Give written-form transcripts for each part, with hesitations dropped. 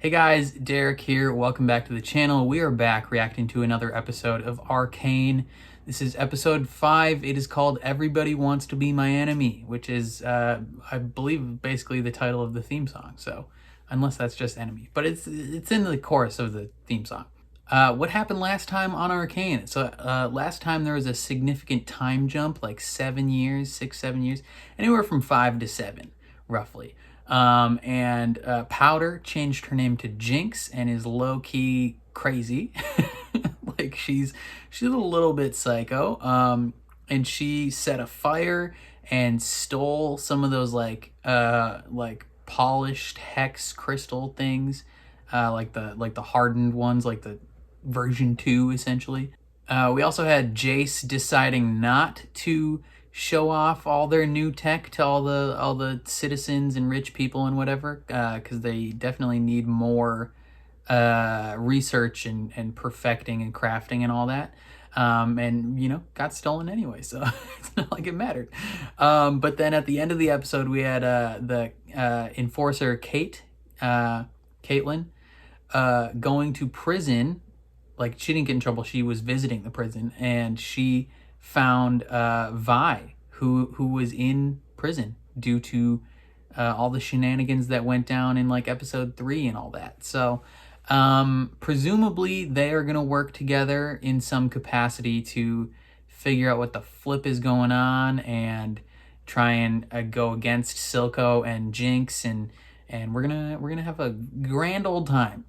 Hey guys, Derek here. Welcome back to the channel. We are back reacting to another episode of Arcane. This is episode 5. It is called Everybody Wants to Be My Enemy, which is, I believe, basically the title of the theme song. So, unless that's just enemy. But it's in the chorus of the theme song. What happened last time on Arcane? So, last time there was a significant time jump, like 7 years, 6, 7 years. Anywhere from 5 to 7, roughly. Powder changed her name to Jinx and is low-key crazy. Like she's a little bit psycho. And she set a fire and stole some of those like polished hex crystal things, like the hardened ones, like the version 2 essentially. We also had Jace deciding not to show off all their new tech to all the citizens and rich people and whatever, because they definitely need more research and perfecting and crafting and all that. And you know, got stolen anyway, so it's not like it mattered. But then at the end of the episode, we had the enforcer Caitlyn, going to prison. Like, she didn't get in trouble. She was visiting the prison, and she found Vi, who was in prison due to all the shenanigans that went down in like episode 3 and all that. So presumably they are going to work together in some capacity to figure out what the flip is going on and try and go against Silco and Jinx, and we're gonna have a grand old time.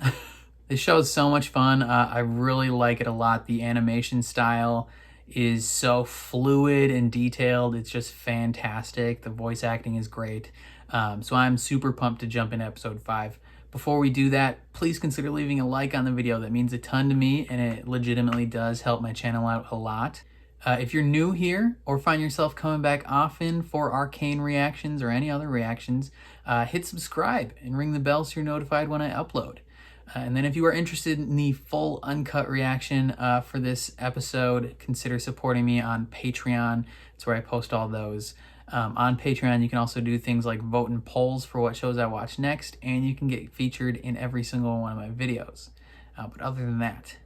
This show is so much fun. I really like it a lot. The animation style is so fluid and detailed. It's just fantastic. The voice acting is great. So I'm super pumped to jump into episode 5. Before we do that, please consider leaving a like on the video. That means a ton to me, and it legitimately does help my channel out a lot. If you're new here or find yourself coming back often for Arcane reactions or any other reactions, hit subscribe and ring the bell so you're notified when I upload. And then if you are interested in the full uncut reaction for this episode, consider supporting me on Patreon. It's where I post all those. On Patreon, you can also do things like vote in polls for what shows I watch next, and you can get featured in every single one of my videos. But other than that,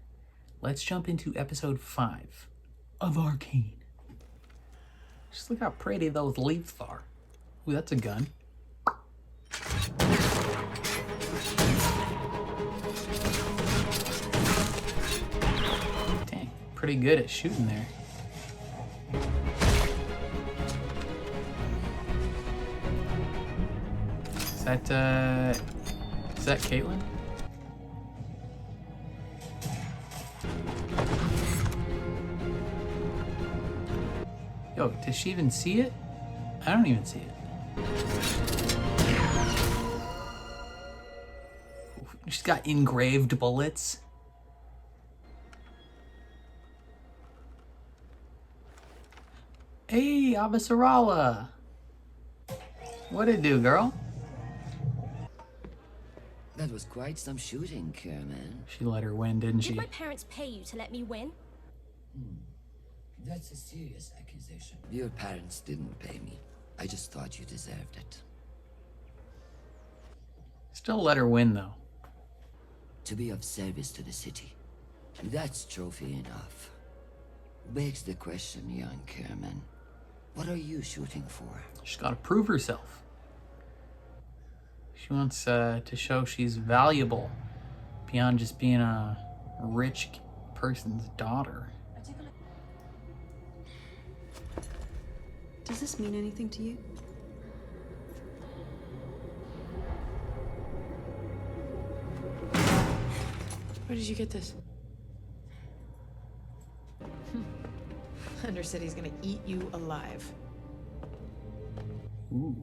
let's jump into episode 5 of Arcane. Just look how pretty those leaves are. Ooh, that's a gun. Pretty good at shooting there. Is that Caitlyn? Yo, does she even see it? I don't even see it. She's got engraved bullets. Hey, Abasarala. What'd it do, girl? That was quite some shooting, Caitlyn. She let her win, didn't she? Did my parents pay you to let me win? That's a serious accusation. Your parents didn't pay me. I just thought you deserved it. Still let her win, though. To be of service to the city. That's trophy enough. Begs the question, young Caitlyn. What are you shooting for? She's got to prove herself. She wants to show she's valuable beyond just being a rich person's daughter. Does this mean anything to you? Where did you get this? Undercity's gonna eat you alive. Ooh.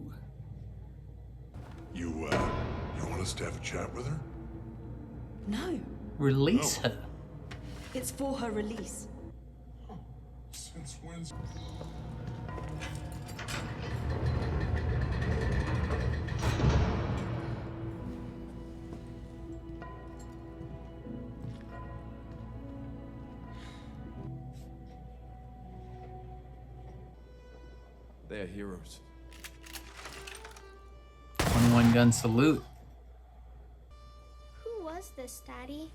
You want us to have a chat with her? No. Release her. It's for her release. Since when's... They are heroes. 21 gun salute. was this, Daddy?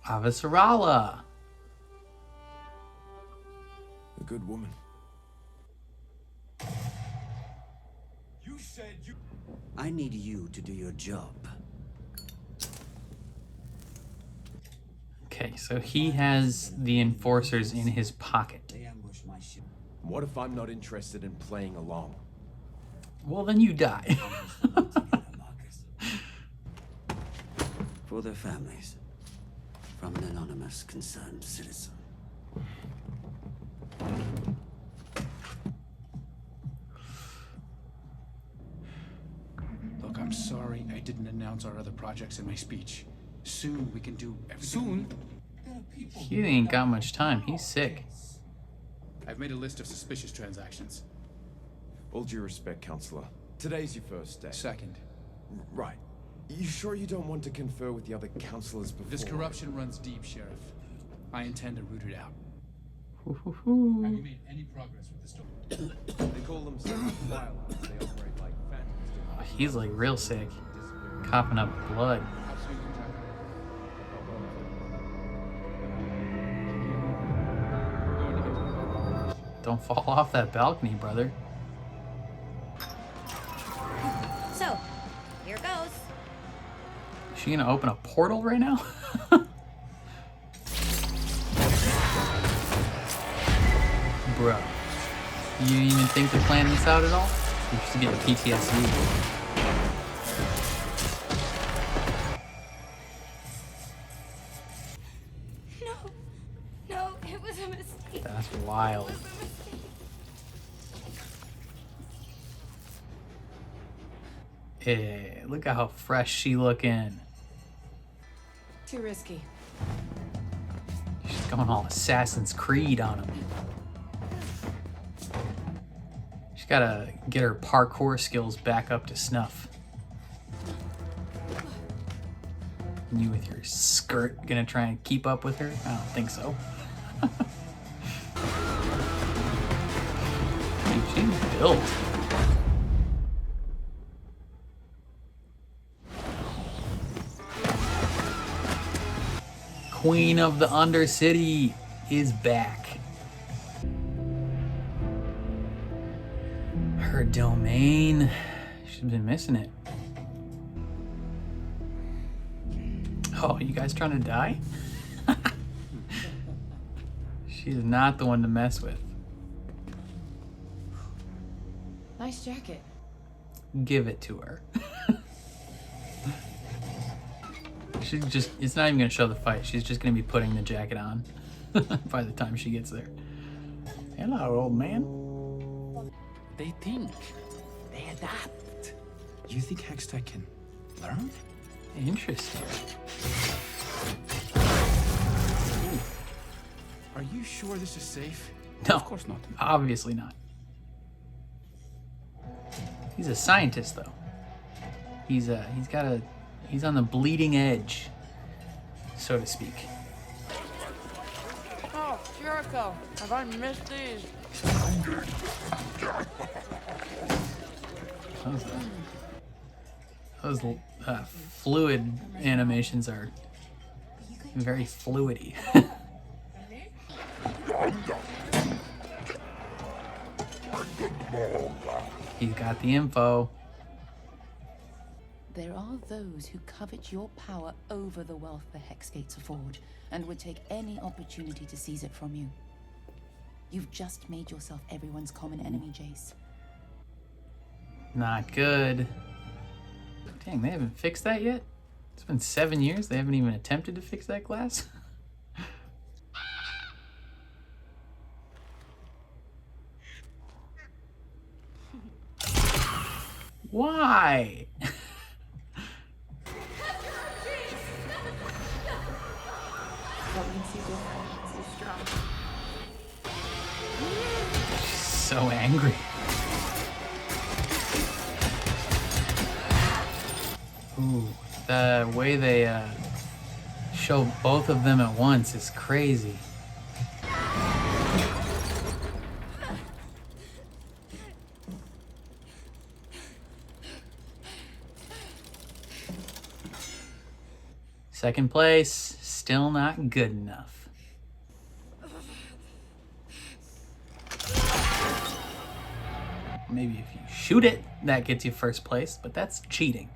Avasarala. A good woman. You said you. I need you to do your job. Okay, so he has the enforcers in his pocket. They ambushed my ship. What if I'm not interested in playing along? Well, then you die. For their families. From an anonymous concerned citizen. Look, I'm sorry I didn't announce our other projects in my speech. Soon we can do everything. Soon? He ain't got much time. He's sick. I've made a list of suspicious transactions. All due respect, Counselor. Today's your first day. Second, Right. You sure you don't want to confer with the other counselors before? this corruption runs deep, Sheriff. I intend to root it out. Hoo-hoo-hoo. Have you made any progress with this story? They call themselves violence. They operate like phantoms. Oh, he's like real sick. Coughing up blood. Don't fall off that balcony, brother. So, here goes. Is she gonna open a portal right now? Bro. You didn't even think to plan this out at all? You're just getting PTSD. No, it was a mistake. That's wild. Hey, look at how fresh she looking. Too risky. She's going all Assassin's Creed on him. She's gotta get her parkour skills back up to snuff. You with your skirt gonna try and keep up with her? I don't think so. Dude, she's built. Queen of the Undercity is back. Her domain. She's been missing it. Oh, you guys trying to die? She's not the one to mess with. Nice jacket. Give it to her. She's just, it's not even gonna show the fight. She's just gonna be putting the jacket on by the time she gets there. Hello, old man. They think. They adapt. You think Hextech can learn? Interesting. Are you sure this is safe? No, Of course not. obviously not. He's a scientist, though. He's on the bleeding edge, so to speak. Oh, Jericho, have I missed these? Those fluid animations are very fluidy. He's got the info. There are those who covet your power over the wealth the Hex Gates afford, and would take any opportunity to seize it from you. You've just made yourself everyone's common enemy, Jace. Not good. Dang, they haven't fixed that yet? It's been 7 years. They haven't even attempted to fix that glass? Why? So angry. Ooh, the way they show both of them at once is crazy. Second place, still not good enough. Maybe if you shoot it, that gets you first place, but that's cheating.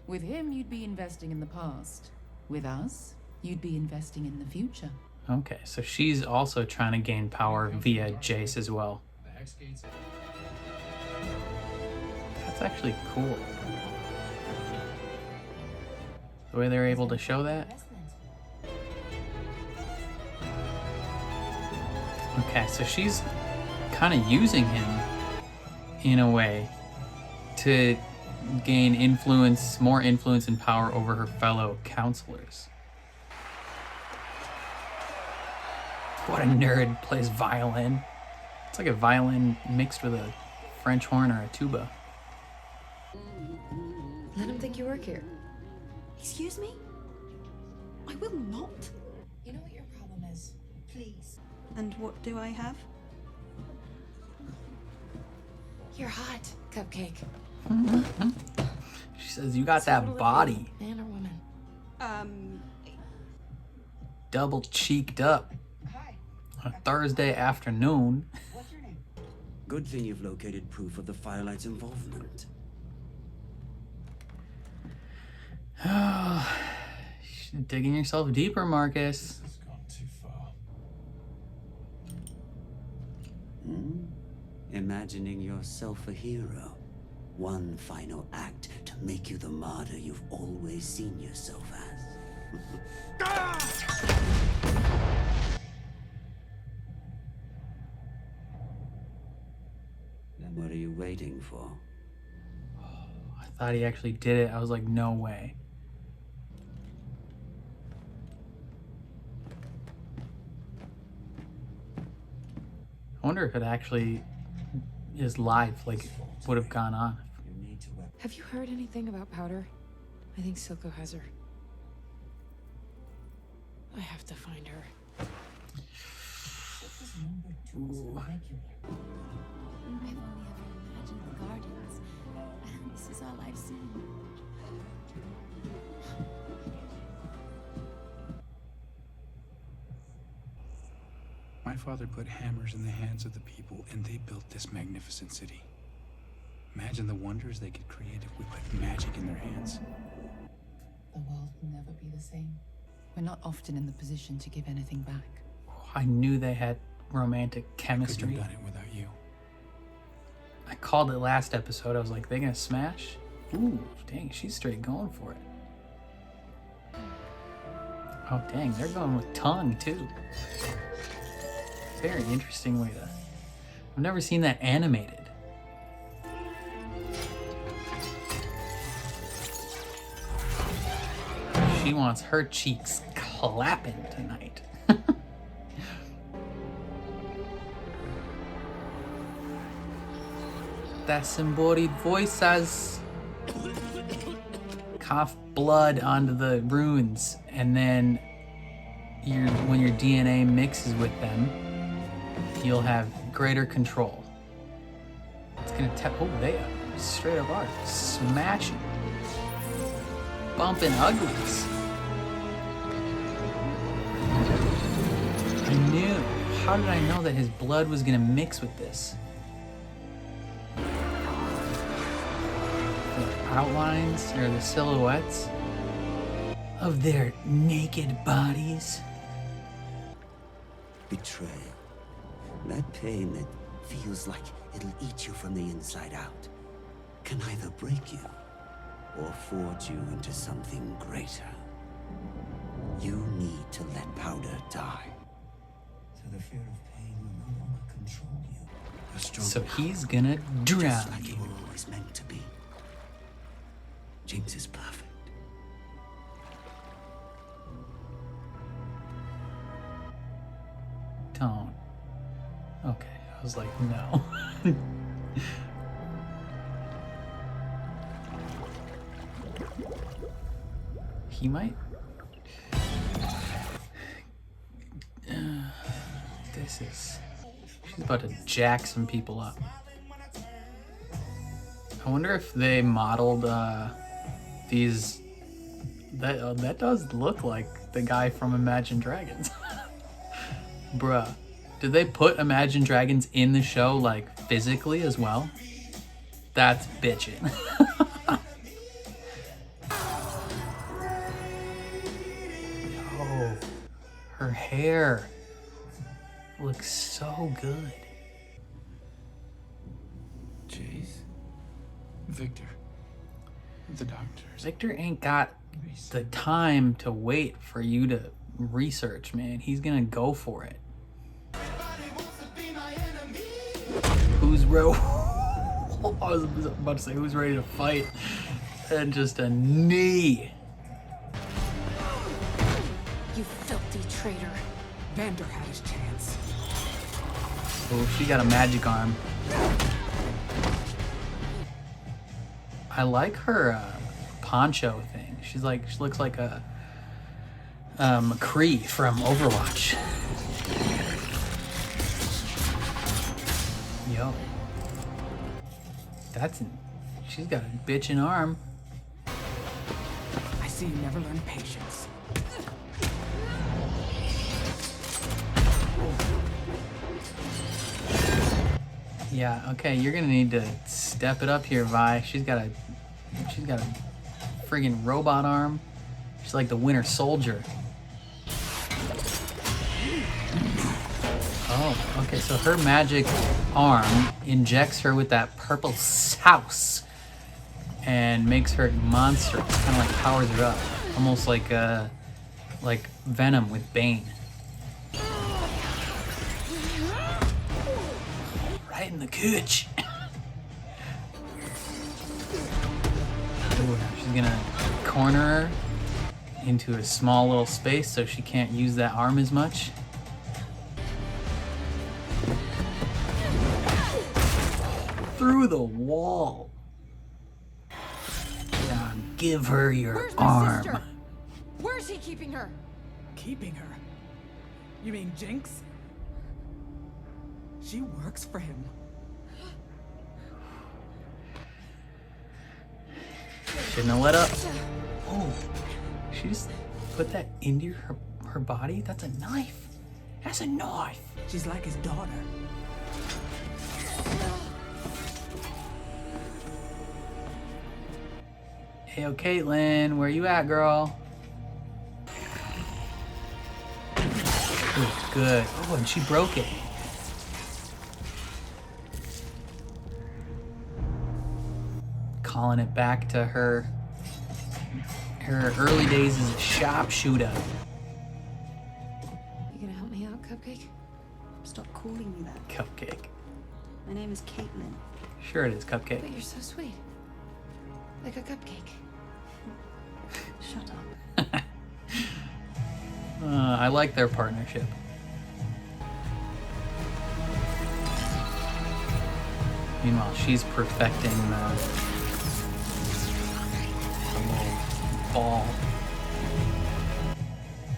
With him, you'd be investing in the past. With us, you'd be investing in the future. Okay, so she's also trying to gain power via Jace as well. That's actually cool. The way they're able to show that. Okay, so she's kind of using him in a way to gain influence, more influence and power over her fellow counselors. What a nerd plays violin. It's like a violin mixed with a French horn or a tuba. Let him think you work here. Excuse me? I will not. You know what your problem is? Please. And what do I have? You're hot, Cupcake. She says, you got that body. Man or woman? Double cheeked up. Hi. On a Thursday afternoon. What's your name? Good thing you've located proof of the Firelight's involvement. Digging yourself deeper, Marcus. This has gone too far. Imagining yourself a hero. One final act to make you the martyr you've always seen yourself as. What are you waiting for? I thought he actually did it. I was like, no way. I wonder if it actually is live, like would have gone on. Have you heard anything about Powder? I think Silco has her. I have to find her. Ooh. I've only ever imagined the gardens. This is all I've seen. My father put hammers in the hands of the people, and they built this magnificent city. Imagine the wonders they could create if we put magic in their hands. The world will never be the same. We're not often in the position to give anything back. I knew they had romantic Couldn't chemistry. have done it without you. I called it last episode. I was like, they gonna smash? Ooh, dang, she's straight going for it. Oh, dang, they're going with tongue, too. Very interesting way to... I've never seen that animated. She wants her cheeks clapping tonight. That's embodied voices. Cough blood onto the runes, and then when your DNA mixes with them, you'll have greater control. It's gonna oh, they straight up are smashing, bumping uglies. I knew. How did I know that his blood was gonna mix with this? Outlines or the silhouettes of their naked bodies. Betrayal. That pain that feels like it'll eat you from the inside out can either break you or forge you into something greater. You need to let Powder die. So the fear of pain will no longer control you. So he's gonna drown Just like you. you were always meant to be. James is perfect. Don't. Okay, I was like, no. He might. This is. She's about to jack some people up. I wonder if they modeled these That does look like the guy from Imagine Dragons. Bruh. Did they put Imagine Dragons in the show, like, physically as well? That's bitchin'. Yo, her hair looks so good. Jace? Victor. The doctors. Victor ain't got the time to wait for you to research, man. He's gonna go for it. Who's I was about to say who's ready to fight, and just a knee. You filthy traitor. Vander had his chance. Oh, she got a magic arm. I like her poncho thing. She looks like a McCree from Overwatch. Yo. She's got a bitchin' arm. I see you never learned patience. Yeah, okay, you're gonna need to step it up here, Vi. She's got a friggin' robot arm. She's like the Winter Soldier. Oh, okay, so her magic arm injects her with that purple sauce and makes her monstrous, kind of like powers her up. Almost like Venom with Bane. Right in the cooch. Ooh, now she's gonna corner her into a small little space so she can't use that arm as much. Through the wall. Now give her your Where's my arm. sister? Where's he keeping her? Keeping her? You mean Jinx? She works for him. Shouldn't have let up. Oh, she just put that into her body? That's a knife. That's a knife. She's like his daughter. Hey, yo, Caitlyn, where you at, girl? Ooh, good. Oh, and she broke it. Calling it back to her early days as a sharpshooter. You gonna help me out, Cupcake? Stop calling me that. Cupcake. My name is Caitlyn. Sure it is, Cupcake. But you're so sweet. Like a cupcake. Shut up. I like their partnership. Meanwhile, she's perfecting the little ball.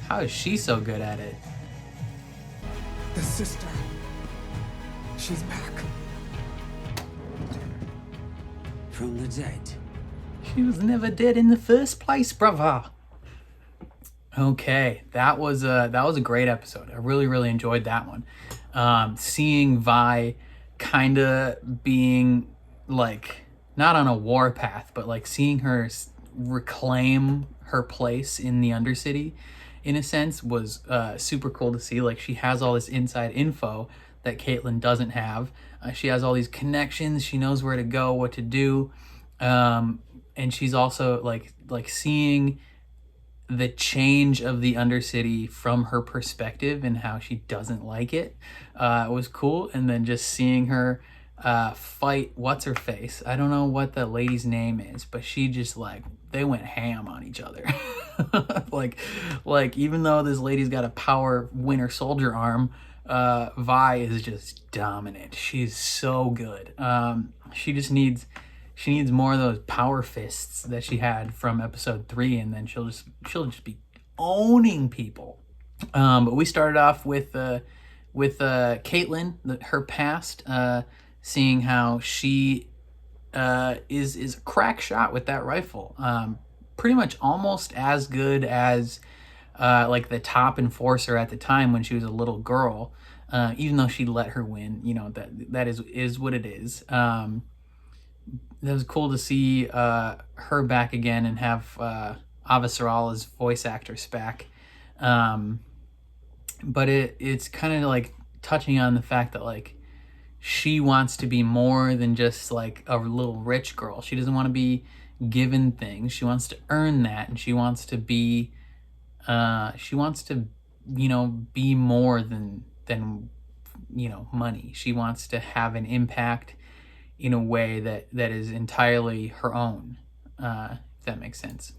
How is she so good at it? The sister. She's back. From the dead. She was never dead in the first place, brother. Okay, that was a great episode. I really enjoyed that one. Seeing Vi kind of being like not on a war path, but like seeing her reclaim her place in the Undercity, in a sense, was super cool to see. Like, she has all this inside info that Caitlyn doesn't have. She has all these connections. She knows where to go, what to do. And she's also like seeing the change of the Undercity from her perspective and how she doesn't like it was cool. And then just seeing her fight what's her face. I don't know what the lady's name is, but she just like, they went ham on each other. like even though this lady's got a power Winter Soldier arm, Vi is just dominant. She's so good. She needs more of those power fists that she had from episode 3, and then she'll just be owning people. But we started off with Caitlyn, her past, seeing how she is a crack shot with that rifle. pretty much almost as good as like the top enforcer at the time when she was a little girl. Even though she let her win, you know, that is what it is. It was cool to see her back again and have Avasarala's voice actress back. But it's kind of like touching on the fact that like she wants to be more than just like a little rich girl. She doesn't want to be given things. She wants to earn that, and she wants to be you know, be more than you know, money. She wants to have an impact in a way that is entirely her own, if that makes sense.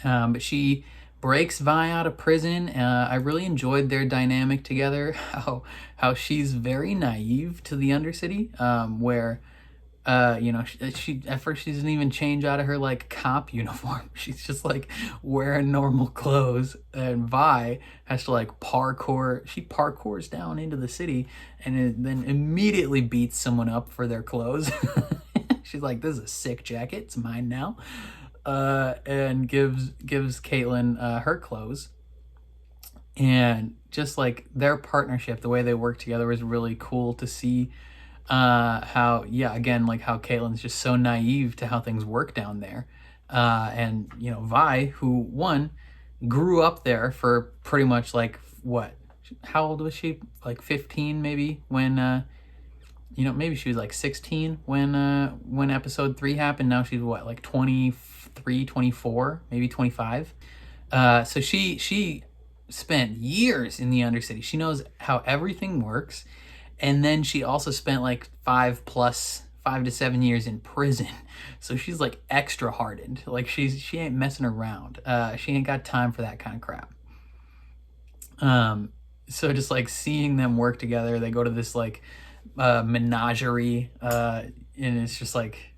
But she breaks Vi out of prison. I really enjoyed their dynamic together. How she's very naive to the Undercity, where you know, she at first she doesn't even change out of her like cop uniform. She's just like wearing normal clothes, and Vi has to like parkour. She parkours down into the city and then immediately beats someone up for their clothes. She's like, "This is a sick jacket. It's mine now," and gives Caitlyn her clothes. And just like their partnership, the way they work together was really cool to see. How, yeah, again, like how Caitlyn's just so naive to how things work down there. And, you know, Vi, who, one, grew up there for pretty much like, what? How old was she? Like 15 maybe when, you know, maybe she was like 16 when episode 3 happened. Now she's what, like 23, 24, maybe 25. So she spent years in the Undercity. She knows how everything works. And then she also spent like 5 to 7 years in prison. So she's like extra hardened. Like she ain't messing around. She ain't got time for that kind of crap. So just like seeing them work together, they go to this like menagerie, and it's just like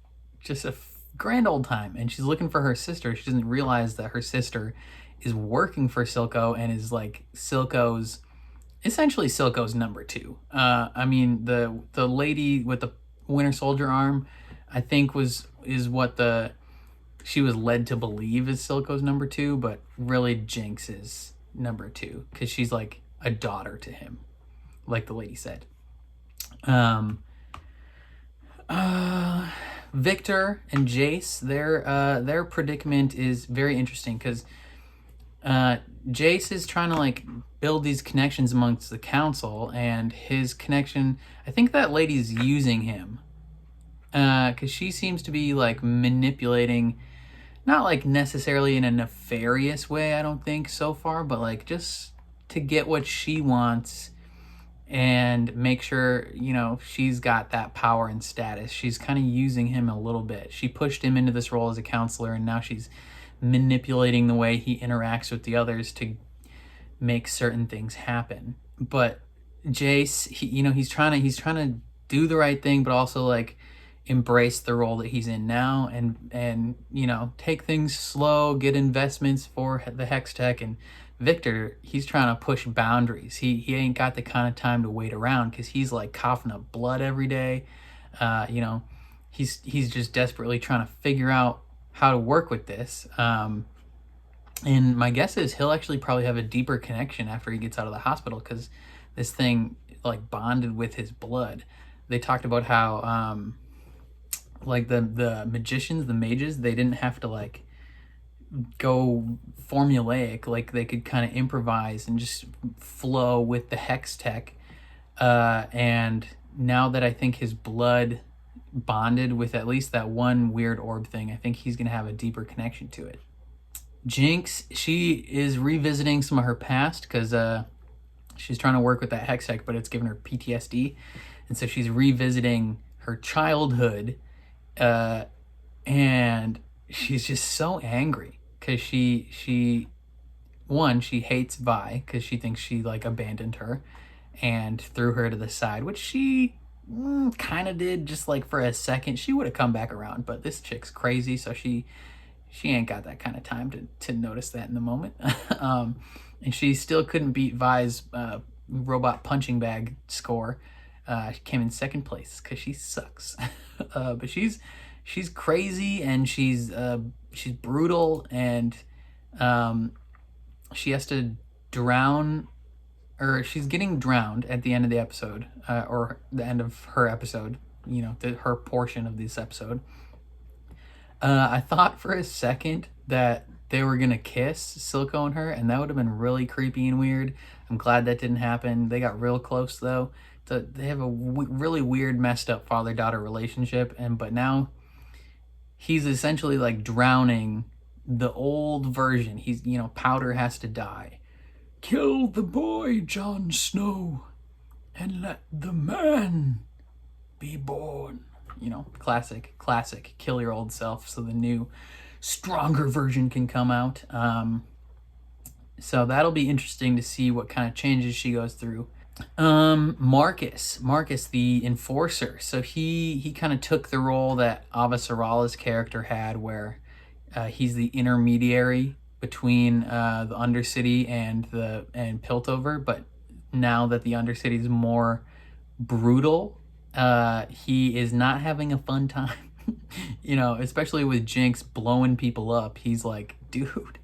a grand old time. And she's looking for her sister. She doesn't realize that her sister is working for Silco and is like essentially Silco's number 2. I mean, the lady with the Winter Soldier arm, I think is what she was led to believe is Silco's number 2, but really Jinx is number 2 because she's like a daughter to him, like the lady said. Victor and Jace, their predicament is very interesting because Jace is trying to like build these connections amongst the council, and his connection, I think that lady's using him because she seems to be like manipulating, not like necessarily in a nefarious way, I don't think so far, but like just to get what she wants and make sure, you know, she's got that power and status. She's kind of using him a little bit. She pushed him into this role as a counselor, and now she's manipulating the way he interacts with the others to make certain things happen. But Jace, he's trying to do the right thing, but also like embrace the role that he's in now, and you know, take things slow, get investments for the Hex Tech. And Victor, he's trying to push boundaries. He ain't got the kind of time to wait around because he's like coughing up blood every day. You know, he's just desperately trying to figure out how to work with this. And my guess is he'll actually probably have a deeper connection after he gets out of the hospital because this thing like bonded with his blood. They talked about how like the magicians, the mages, they didn't have to like go formulaic, like they could kind of improvise and just flow with the Hex Tech. And now that I think his blood bonded with at least that one weird orb thing, I think he's gonna have a deeper connection to it. Jinx, she is revisiting some of her past because she's trying to work with that Hex Tech, but it's giving her PTSD, and so she's revisiting her childhood, and she's just so angry because she hates Vi because she thinks she like abandoned her and threw her to the side, which she kind of did just like for a second. She would have come back around, but this chick's crazy, so she ain't got that kind of time to notice that in the moment. And she still couldn't beat Vi's robot punching bag score. She came in second place because she sucks. But she's she's crazy and she's brutal, and she has to drown, or she's getting drowned at the end of the episode, or the end of her episode, her portion of this episode. I thought for a second that they were gonna kiss, Silco and her, and that would have been really creepy and weird. I'm glad that didn't happen. They got real close though. They have a really weird, messed up father-daughter relationship, but now he's essentially like drowning the old version. He's, Powder has to die. Kill the boy, Jon Snow, and let the man be born. Classic, kill your old self so the new, stronger version can come out. So that'll be interesting to see what kind of changes she goes through. Marcus, the enforcer. So he kind of took the role that Avasarala's character had, where he's the intermediary between the Undercity and Piltover. But now that the Undercity is more brutal, he is not having a fun time. Especially with Jinx blowing people up. He's like, dude,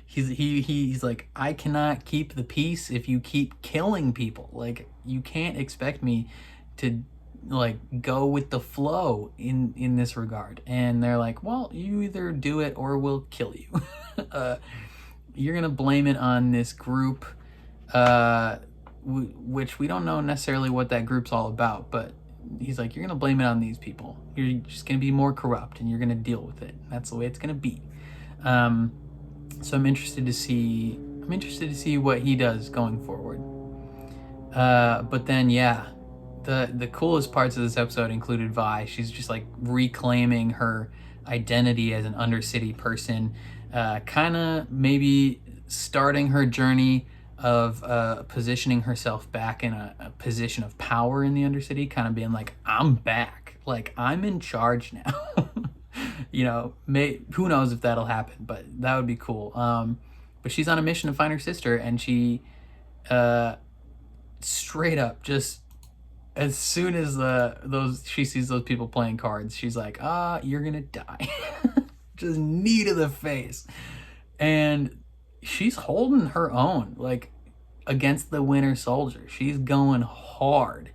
he's like, I cannot keep the peace if you keep killing people. Like, you can't expect me to like go with the flow in this regard. And they're like, well, you either do it or we'll kill you. You're gonna blame it on this group, which we don't know necessarily what that group's all about, but he's like, you're gonna blame it on these people. You're just gonna be more corrupt and you're gonna deal with it. That's the way it's gonna be. So I'm interested to see what he does going forward. But then the coolest parts of this episode included Vi. She's just like reclaiming her identity as an Undercity person, kind of maybe starting her journey of positioning herself back in a position of power in the Undercity, kind of being like, I'm back, like I'm in charge now. Who knows if that'll happen, but that would be cool. But she's on a mission to find her sister, and she straight up, just as soon as she sees those people playing cards, she's like, you're gonna die. Just knee to the face. And she's holding her own, like, against the Winter Soldier. She's going hard,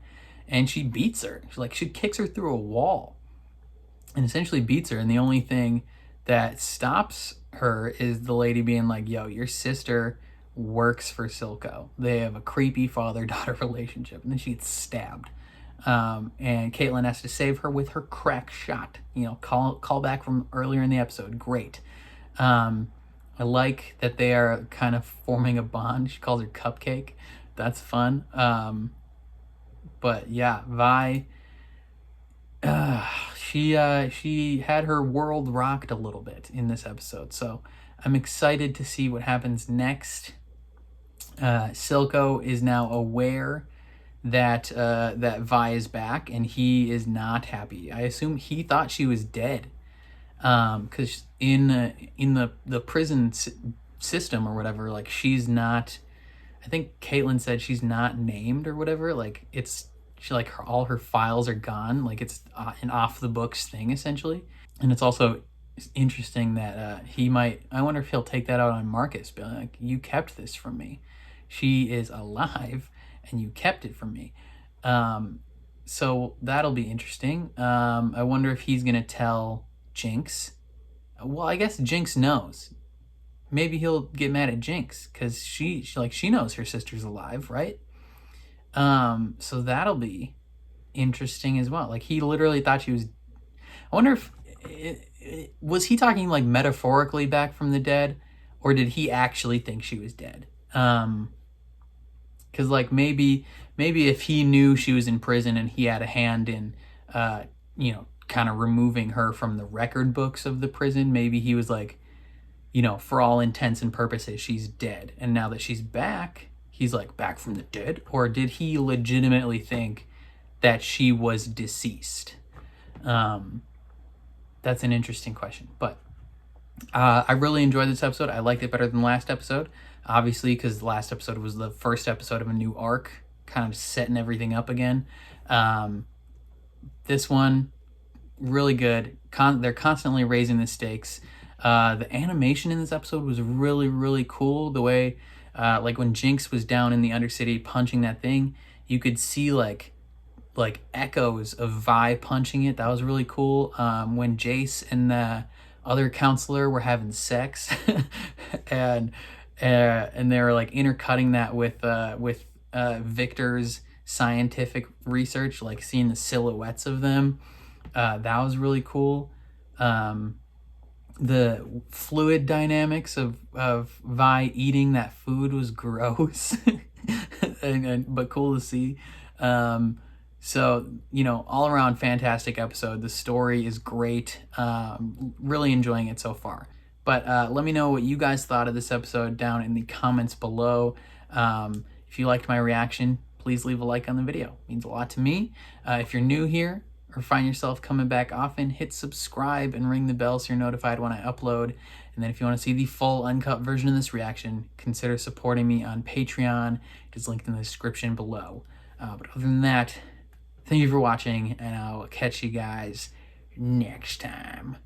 and she beats her. She kicks her through a wall and essentially beats her. And the only thing that stops her is the lady being like, yo, your sister works for Silco. They have a creepy father-daughter relationship. And then she gets stabbed. And Caitlyn has to save her with her crack shot. Call back from earlier in the episode. Great. I like that they are kind of forming a bond. She calls her Cupcake. That's fun. But yeah, Vi, she had her world rocked a little bit in this episode. So I'm excited to see what happens next. Silco is now aware that Vi is back, and he is not happy. I assume he thought she was dead. Because in the prison system or whatever, like, she's not, I think Caitlyn said she's not named or whatever. Like, all her files are gone. Like, it's an off the books thing essentially. And it's also interesting that I wonder if he'll take that out on Marcus, be like, you kept this from me. She is alive and you kept it from me. So that'll be interesting. I wonder if he's gonna tell Jinx. Well, I guess Jinx knows. Maybe he'll get mad at Jinx because she knows her sister's alive, right? So that'll be interesting as well. Like, he literally thought she was. I wonder if was he talking like metaphorically back from the dead, or did he actually think she was dead? Because like maybe if he knew she was in prison and he had a hand in, kind of removing her from the record books of the prison, maybe he was like, for all intents and purposes, she's dead. And now that she's back, he's like, back from the dead? Or did he legitimately think that she was deceased? That's an interesting question. But I really enjoyed this episode. I liked it better than last episode, obviously, because the last episode was the first episode of a new arc, kind of setting everything up again. This one, really good. They're constantly raising the stakes. The animation in this episode was really, really cool. The way, like when Jinx was down in the Undercity punching that thing, you could see like echoes of Vi punching it. That was really cool. When Jace and the other counselor were having sex, and they were like intercutting that with Victor's scientific research, like seeing the silhouettes of them. That was really cool. The fluid dynamics of Vi eating that food was gross, but cool to see. So, you know, all around fantastic episode. The story is great. Really enjoying it so far. But let me know what you guys thought of this episode down in the comments below. If you liked my reaction, please leave a like on the video. It means a lot to me. If you're new here or find yourself coming back often, hit subscribe and ring the bell so you're notified when I upload. And then if you want to see the full uncut version of this reaction, consider supporting me on Patreon. It is linked in the description below. But other than that, thank you for watching, and I'll catch you guys next time.